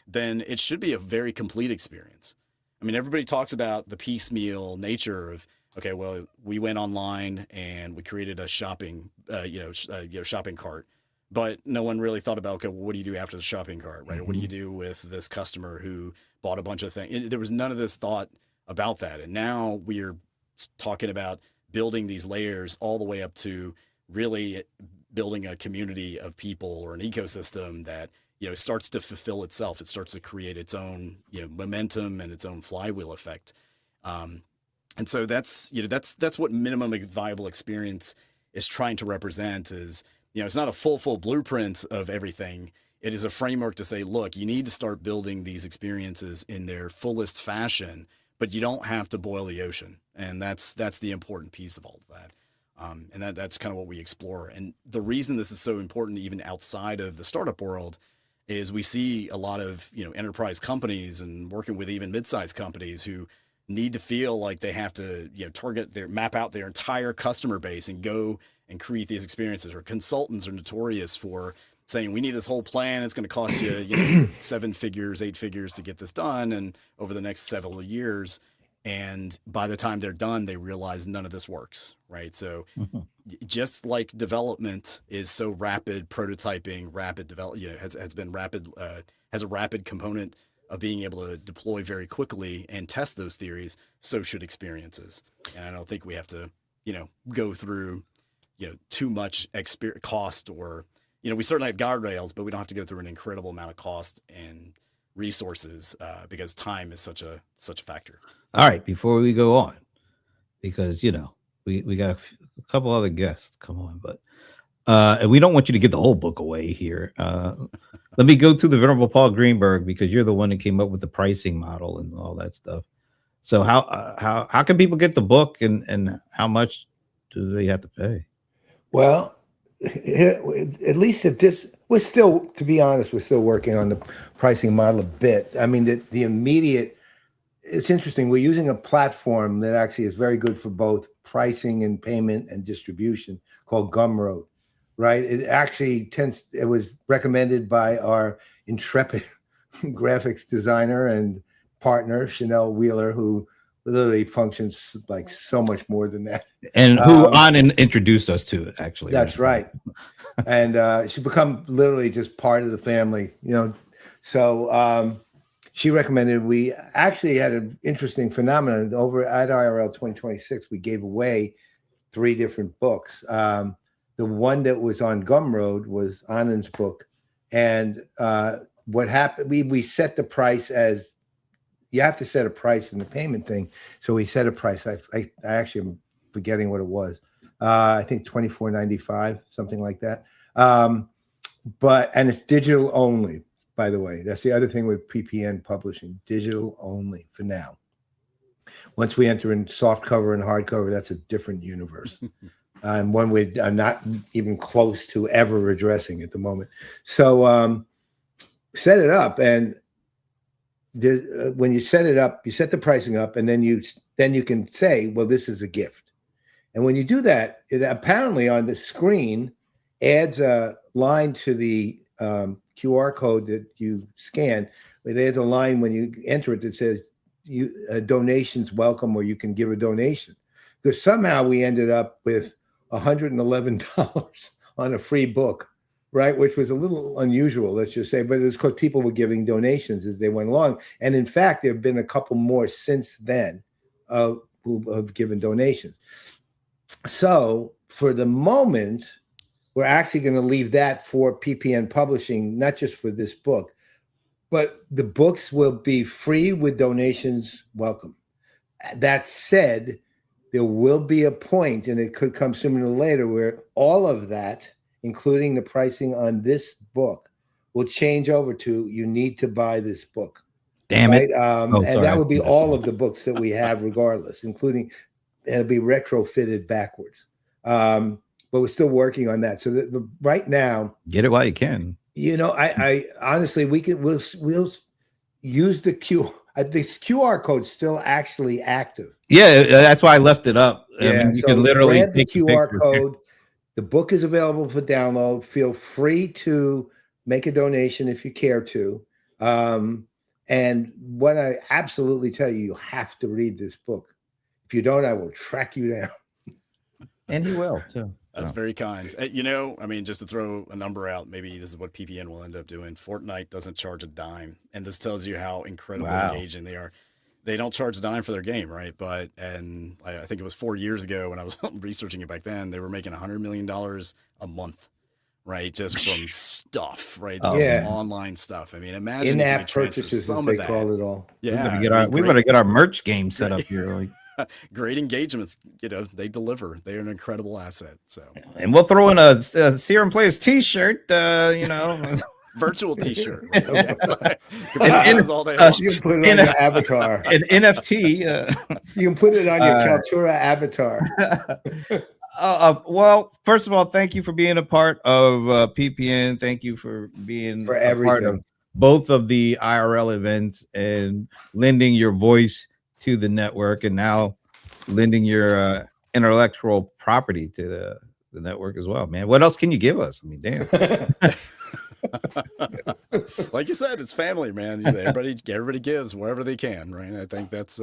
then it should be a very complete experience. I mean, everybody talks about the piecemeal nature of, okay, well, we went online and we created a shopping cart, but no one really thought about, okay, well, what do you do after the shopping cart, right? Mm-hmm. Or what do you do with this customer who bought a bunch of things? There was none of this thought about that. And now we're talking about building these layers all the way up to really building a community of people or an ecosystem that, starts to fulfill itself. It starts to create its own, momentum and its own flywheel effect. And so that's what minimum viable experience is trying to represent is, it's not a full blueprint of everything. It is a framework to say, look, you need to start building these experiences in their fullest fashion, but you don't have to boil the ocean. And that's the important piece of all of that. And that's kind of what we explore. And the reason this is so important, even outside of the startup world, is we see a lot of, enterprise companies and working with even mid-sized companies who need to feel like they have to, map out their entire customer base and go and create these experiences. Or consultants are notorious for saying, we need this whole plan. It's going to cost you, 7 figures, 8 figures to get this done. And over the next several years, And by the time they're done, they realize none of this works, right? So just like development is so rapid, prototyping, rapid develop, has been rapid, has a rapid component of being able to deploy very quickly and test those theories. So should experiences. And I don't think we have to, go through, too much cost, or, we certainly have guardrails, but we don't have to go through an incredible amount of cost and resources because time is such a factor. All right, before we go on, because we got a couple other guests to come on, but and we don't want you to give the whole book away here. Let me go to the Venerable Paul Greenberg, because you're the one that came up with the pricing model and all that stuff. So how can people get the book, and how much do they have to pay? Well, at least at this, to be honest, we're still working on the pricing model a bit. I mean, the immediate. It's interesting. We're using a platform that actually is very good for both pricing and payment and distribution, called Gumroad, right? It was recommended by our intrepid graphics designer and partner, Chanel Wheeler, who literally functions like so much more than that. And who Anand introduced us to, actually. That's right. And she's become literally just part of the family, So she recommended. We actually had an interesting phenomenon over at IRL 2026. We gave away 3 different books. The one that was on Gumroad was Anand's book. And what happened, we set the price as, you have to set a price in the payment thing. So we set a price. I actually am forgetting what it was. I think $24.95, something like that. And it's digital only. By the way, that's the other thing with PPN Publishing, digital only for now. Once we enter in soft cover and hardcover, that's a different universe. And one we are not even close to ever addressing at the moment. So set it up, and when you set it up, you set the pricing up, and then you can say, well, this is a gift. And when you do that, it apparently on the screen adds a line to the QR code that you scan. There's a line when you enter it that says donations welcome, or you can give a donation. Because somehow we ended up with $111 on a free book, right? Which was a little unusual, let's just say, but it was because people were giving donations as they went along. And in fact, there have been a couple more since then who have given donations. So for the moment, we're actually going to leave that for PPN Publishing, not just for this book, but the books will be free with donations welcome. That said, there will be a point, and it could come sooner or later, where all of that, including the pricing on this book, will change over to, you need to buy this book. Damn right? it. And that would be all of the books that we have regardless, including, it'll be retrofitted backwards. But we're still working on that. So right now, get it while you can. I honestly, we'll use the this QR code's still actually active. Yeah, that's why I left it up. Yeah, I mean, you so can literally grab the take the QR pictures. code. The book is available for download. Feel free to make a donation if you care to. And what I absolutely tell you, you have to read this book. If you don't, I will track you down. And he will too. That's very kind. I mean, just to throw a number out, maybe this is what PPN will end up doing. Fortnite doesn't charge a dime. And this tells you how incredibly engaging they are. They don't charge a dime for their game, right? And I think it was 4 years ago when I was researching it back then, they were making $100 million a month, right? Just from stuff, right? Just online stuff. I mean, imagine in-app purchases, some as of they that. call it all. Yeah. We better get our merch game set up here. Like. Great engagements, they deliver. They're an incredible asset. So, and we'll throw in a CRM Playaz T-shirt. Virtual T-shirt. Okay. You can put it on your avatar. An NFT. You can put it on your Kaltura avatar. Well, first of all, thank you for being a part of PPN. Thank you for being a part of both of the IRL events and lending your voice to the network, and now lending your intellectual property to the network as well, man. What else can you give us? I mean, damn. Like you said, it's family, man. Everybody gives wherever they can, right? I think that's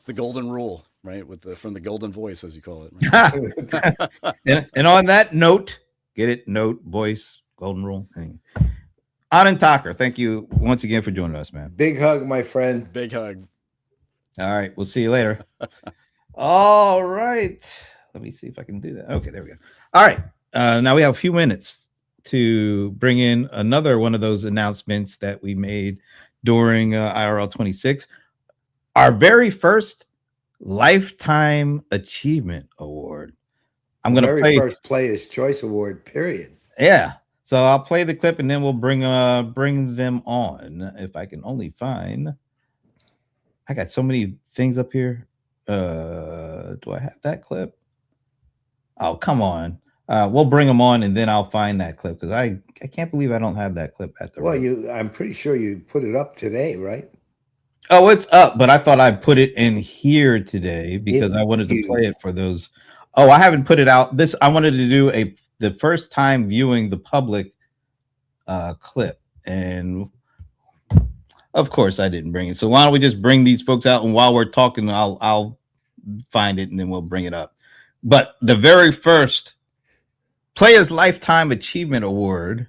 It's the golden rule, right? From the golden voice, as you call it. Right? and on that note, get it? Note, voice, golden rule. Anand Thaker, thank you once again for joining us, man. Big hug, my friend. Big hug. All right, we'll see you later. All right, let me see if I can do that. Okay, there we go. All right, now we have a few minutes to bring in another one of those announcements that we made during IRL 26. Our very first Lifetime Achievement Award. I'm going to play first Players Choice Award, period. Yeah. So I'll play the clip and then we'll bring them on. If I can only find. I got so many things up here. Do I have that clip? Oh, come on. We'll bring them on and then I'll find that clip because I can't believe I don't have that clip at the I'm pretty sure you put it up today, right? Oh, it's up, but I thought I'd put it in here today because I wanted to play it for those. Oh, I haven't put it out. I wanted to do the first time viewing the public clip. And of course I didn't bring it. So why don't we just bring these folks out, and while we're talking, I'll find it and then we'll bring it up. But the very first Playaz Lifetime Achievement Award.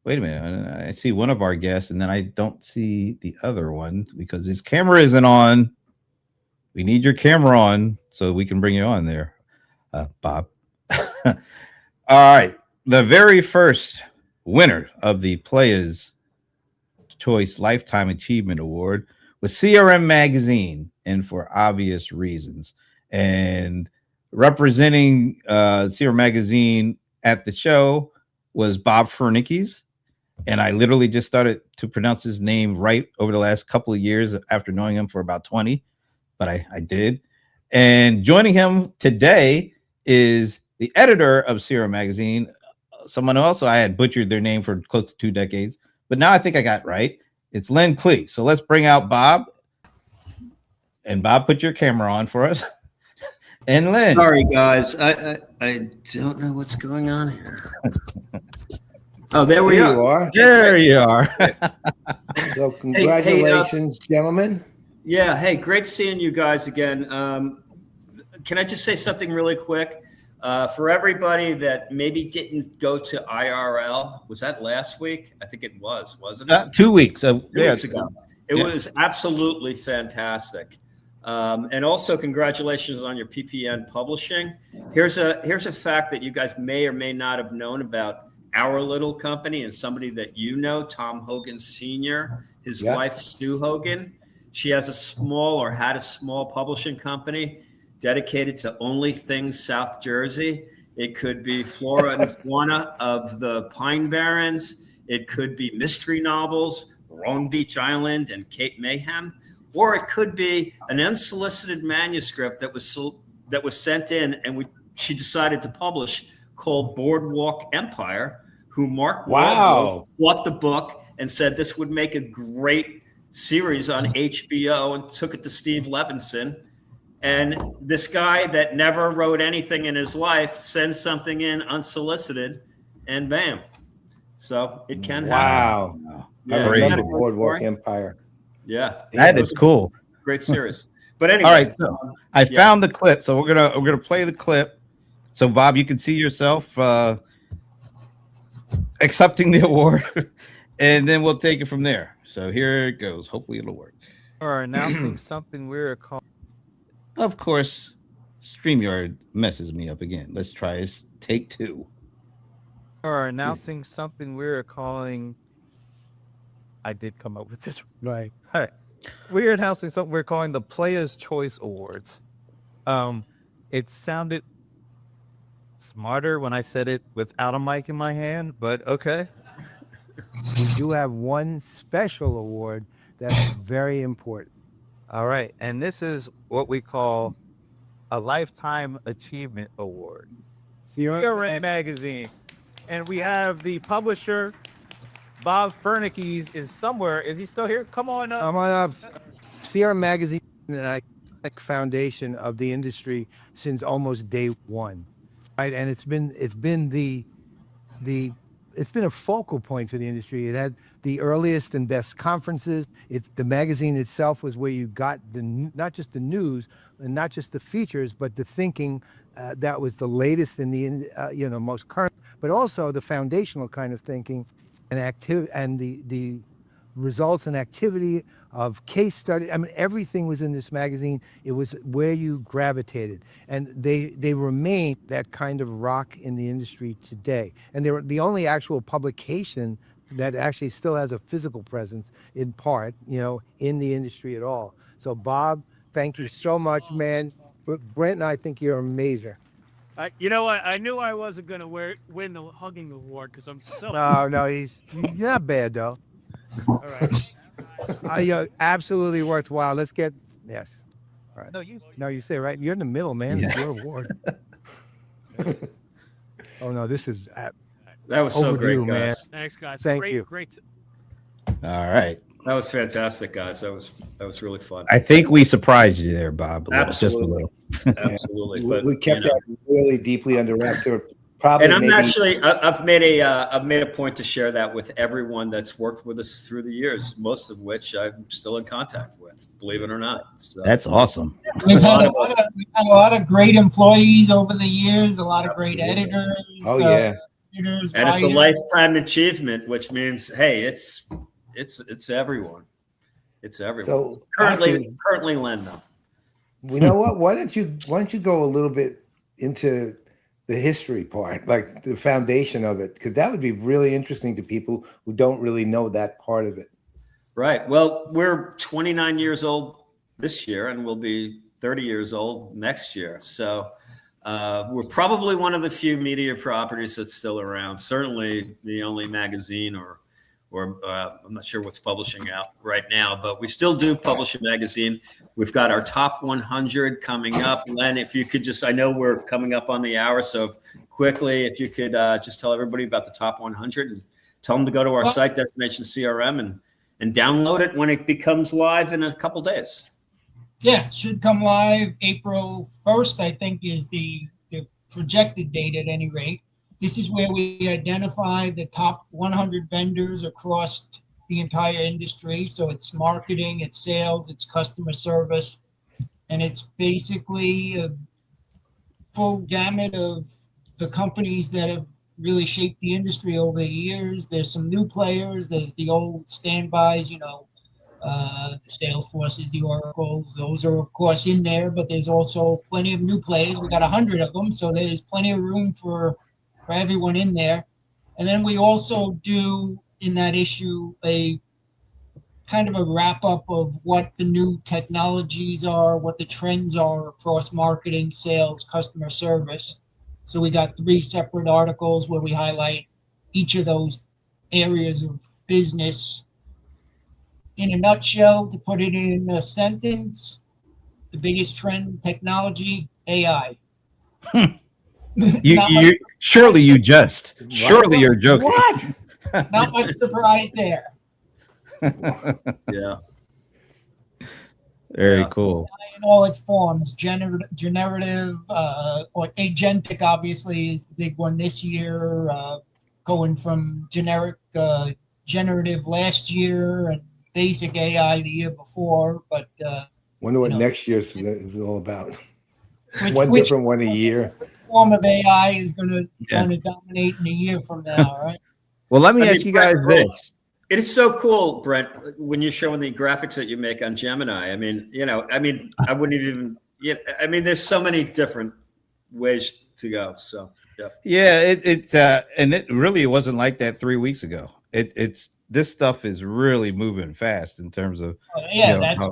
Wait a minute. I see one of our guests and then I don't see the other one because his camera isn't on. We need your camera on so we can bring you on there, Bob. All right. The very first winner of the Playaz Choice Lifetime Achievement Award was CRM Magazine, and for obvious reasons. And representing CRM Magazine at the show was Bob Fernekees. And I literally just started to pronounce his name right over the last couple of years after knowing him for about 20, but I did. And joining him today is the editor of CRM Magazine, someone else I had butchered their name for close to 2 decades, but now I think I got right. It's Len Klie. So let's bring out Bob. And Bob, put your camera on for us. And Len. Sorry, guys. I don't know what's going on here. Oh, there we are. There you are. So congratulations, gentlemen. Yeah. Hey, great seeing you guys again. Can I just say something really quick? For everybody that maybe didn't go to IRL, was that last week? I think it was, wasn't it? 2 weeks. 2 weeks ago. It was absolutely fantastic. And also congratulations on your PPN Publishing. Here's a fact that you guys may or may not have known about our little company and somebody that you know, Tom Hogan Sr., his wife, Sue Hogan. She has had a small publishing company dedicated to only things South Jersey. It could be flora and fauna of the Pine Barrens. It could be mystery novels, Long Beach Island and Cape Mayhem, or it could be an unsolicited manuscript that was sent in and she decided to publish, called Boardwalk Empire, who Mark Waldron bought the book and said this would make a great series on HBO and took it to Steve Levinson. And this guy that never wrote anything in his life sends something in unsolicited and bam. So it can happen. Wow. Yeah, I remember Boardwalk Empire. Yeah. That is cool. Great series. But anyway. All right. So I found the clip. So we're gonna play the clip. So Bob, you can see yourself accepting the award, and then we'll take it from there. So here it goes. Hopefully it'll work. Or announcing something we're calling. Of course, StreamYard messes me up again. Let's try this. Take 2. Or announcing something we're calling. I did come up with this. Right. All right. We're announcing something we're calling the Playaz Choice Awards. It sounded smarter when I said it without a mic in my hand, but okay. We do have one special award that's very important. All right. And this is what we call a Lifetime Achievement Award. CRM Magazine. And we have the publisher, Bob Fernekees, is somewhere. Is he still here? Come on up. I'm on CRM Magazine, the foundation of the industry since almost day one, right? And it's been the it's been a focal point for the industry. It had the earliest and best conferences. The magazine itself was where you got not just the news and not just the features, but the thinking that was the latest in the most current, but also the foundational kind of thinking and activity and the results and activity of case study. I mean, everything was in this magazine. It was where you gravitated, and they remain that kind of rock in the industry today. And they were the only actual publication that actually still has a physical presence in part, in the industry at all. So Bob, thank you so much, man. Brent and I think you're amazing. You know what? I knew I wasn't going to win the hugging award because I'm so. No, you're not bad though. All right. Absolutely worthwhile. Let's get yes. All right. No, you say right. You're in the middle, man. Yeah. It's your award. Oh no, this is That was so great, overdue, man. guys. Thanks, guys. Thank you. Great. All right. That was fantastic, guys. That was really fun. I think we surprised you there, Bob. Just a little. Absolutely. But we kept that really deeply under wraps. Probably, and I've made a point to share that with everyone that's worked with us through the years, most of which I'm still in contact with, believe it or not. So, That's awesome. We've had a lot of great employees over the years, a lot of great editors. Oh yeah. Editors, and it's a writers. lifetime achievement, which means, hey, it's everyone. It's everyone. So currently Len, though. You know what? Why don't you go a little bit into the history part, like the foundation of it, because that would be really interesting to people who don't really know that part of it. Right. Well, we're 29 years old this year, and we'll be 30 years old next year. So we're probably one of the few media properties that's still around. Certainly the only magazine, or I'm not sure what's publishing out right now, but we still do publish a magazine. We've got our top 100 coming up. Len, if you could I know we're coming up on the hour, so quickly, if you could just tell everybody about the top 100 and tell them to go to our site, Destination CRM, and download it when it becomes live in a couple days. Yeah, it should come live April 1st, I think, is the projected date at any rate. This is where we identify the top 100 vendors across the entire industry. So it's marketing, it's sales, it's customer service, and it's basically a full gamut of the companies that have really shaped the industry over the years. There's some new players. There's the old standbys, the Salesforces, the Oracles. Those are, of course, in there, but there's also plenty of new players. We got 100 of them, so there's plenty of room for everyone in there. And then we also do in that issue a kind of a wrap up of what the new technologies are, what the trends are across marketing, sales, customer service. So we got 3 separate articles where we highlight each of those areas of business. In a nutshell, to put it in a sentence, the biggest trend in technology, AI. Surely you're joking. What? Not much surprise there. Yeah. Very cool. In all its forms, generative, or agentic, obviously, is the big one this year. Going from generative last year and basic AI the year before. But wonder what next year's is all about. Which different one a year. Form of AI is going to dominate in a year from now, right? Well, let me ask you guys this. It is so cool, Brent, when you're showing the graphics that you make on Gemini. I wouldn't even, there's so many different ways to go. So, yeah. Yeah, and it really wasn't like that 3 weeks ago. This stuff is really moving fast in terms of that's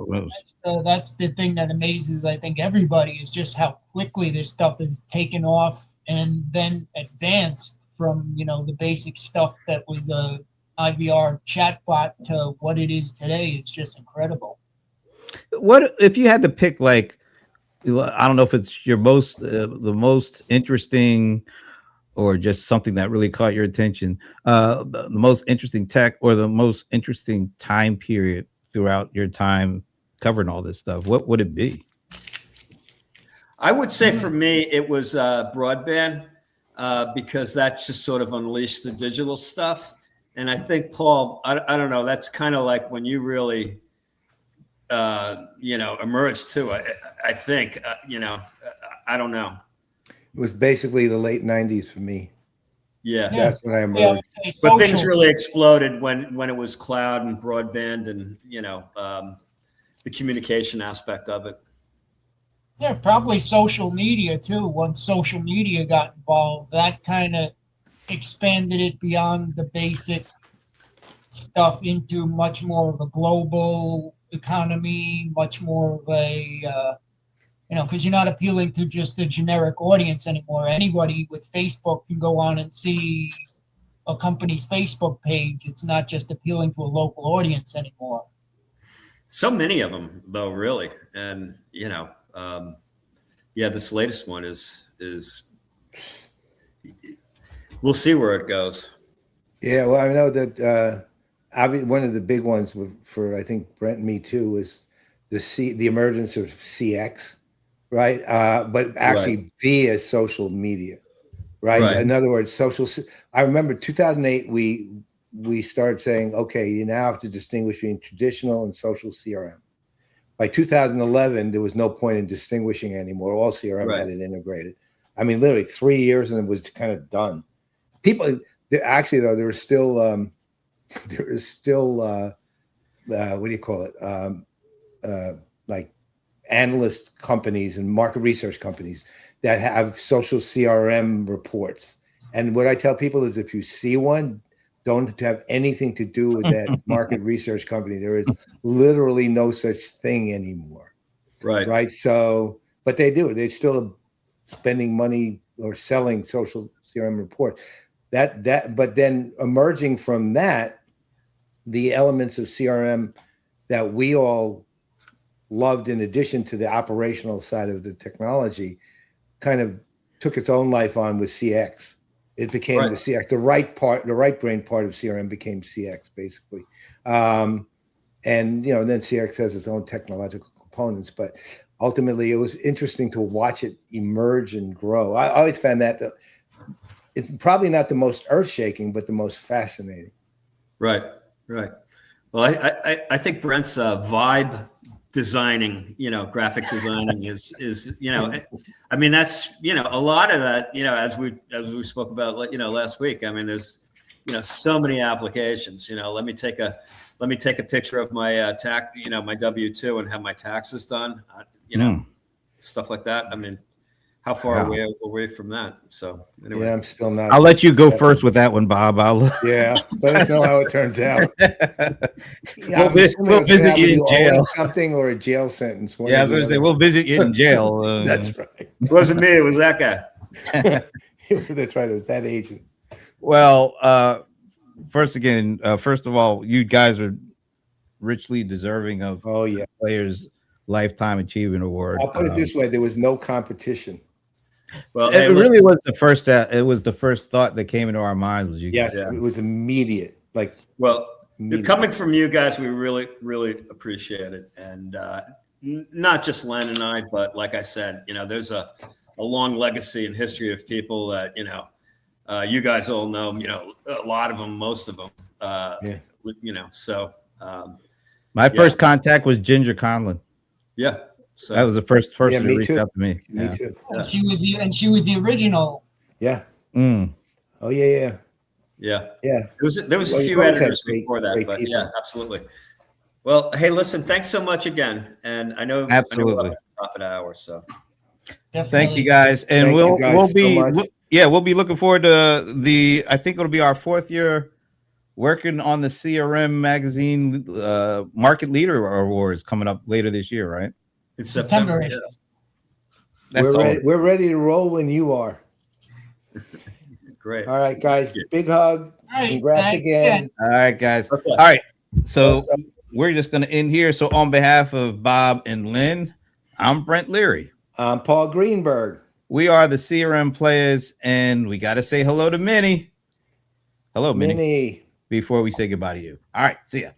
the thing that amazes, I think, everybody, is just how quickly this stuff is taken off and then advanced from the basic stuff that was a IVR chatbot to what it is today. It's just incredible. What if you had to pick, like, I don't know if it's your the most interesting, or just something that really caught your attention, the most interesting tech or the most interesting time period throughout your time covering all this stuff, what would it be? I would say for me, it was broadband. because that just sort of unleashed the digital stuff. And I think, Paul, I don't know, that's kind of like when you really, emerged too. I think, I don't know. It was basically the late 90s for me. Yeah. That's when I Yeah, I emerged. would say But things social. really exploded when it was cloud and broadband and, the communication aspect of it. Yeah, probably social media too. Once social media got involved, that kind of expanded it beyond the basic stuff into much more of a global economy, much more of a, because you're not appealing to just a generic audience anymore. Anybody with Facebook can go on and see a company's Facebook page. It's not just appealing to a local audience anymore. So many of them, though, really. And, this latest one is we'll see where it goes. Yeah, well, I know that one of the big ones for I think Brent and me too was the emergence of CX, right? But actually via social media, right? In other words, I remember 2008 we started saying, okay, you now have to distinguish between traditional and social CRM. By 2011, there was no point in distinguishing anymore. All CRM had it integrated. I mean, literally 3 years and it was kind of done. People actually, though, there is still what do you call it? Like analyst companies and market research companies that have social CRM reports. And what I tell people is if you see one, don't have anything to do with that market research company. There is literally no such thing anymore. Right. So, but they do. They're still spending money or selling social CRM reports. But then emerging from that, the elements of CRM that we all loved, in addition to the operational side of the technology, kind of took its own life on with CX. It became the CX, the right brain part of CRM became CX basically. And, then CX has its own technological components, but ultimately it was interesting to watch it emerge and grow. I always found that it's probably not the most earth-shaking, but the most fascinating. Right. Well, I think Brent's vibe designing, graphic designing is, I mean, that's, a lot of that, as we spoke about, last week. I mean, there's, so many applications. Let me take a picture of my my W-2 and have my taxes done. Stuff like that. I mean, how far are we away from that? So anyway. Yeah, I'm still not. I'll let you go first with that one, Bob. Yeah, let us know how it turns out. We'll visit you in jail. Something or a jail sentence. Yeah, I was going to say, we'll visit you in jail. That's right. It wasn't me. It was that guy. That's right. It was that agent. Well, first of all, you guys are richly deserving of Players Lifetime Achievement Award. I'll put it this way: there was no competition. Well, it really was the first. It was the first thought that came into our minds. Was you? Yes, it was immediate. Coming from you guys, we really, really appreciate it, and not just Len and I, but like I said, there's a long legacy and history of people that you guys all know. A lot of them, most of them. So my first contact was Ginger Conlon. Yeah. So that was the first person to reach out to me. Me too. Yeah. She was the original. Yeah. Oh yeah. There was a few editors before that, but people. Yeah, absolutely. Well, hey, listen, thanks so much again, and I know absolutely we're at the top of the hour, so definitely. Thank you guys, and we'll be looking forward to I think it'll be our 4th year working on the CRM Magazine Market Leader Awards coming up later this year, right? In September. Yes. We're ready to roll when you are. Great. All right, guys. Big hug. Congrats again. All right, guys. Okay. All right. So we're just going to end here. So on behalf of Bob and Len, I'm Brent Leary. I'm Paul Greenberg. We are the CRM Playaz, and we got to say hello to Minnie. Hello, Minnie. Before we say goodbye to you. All right. See ya.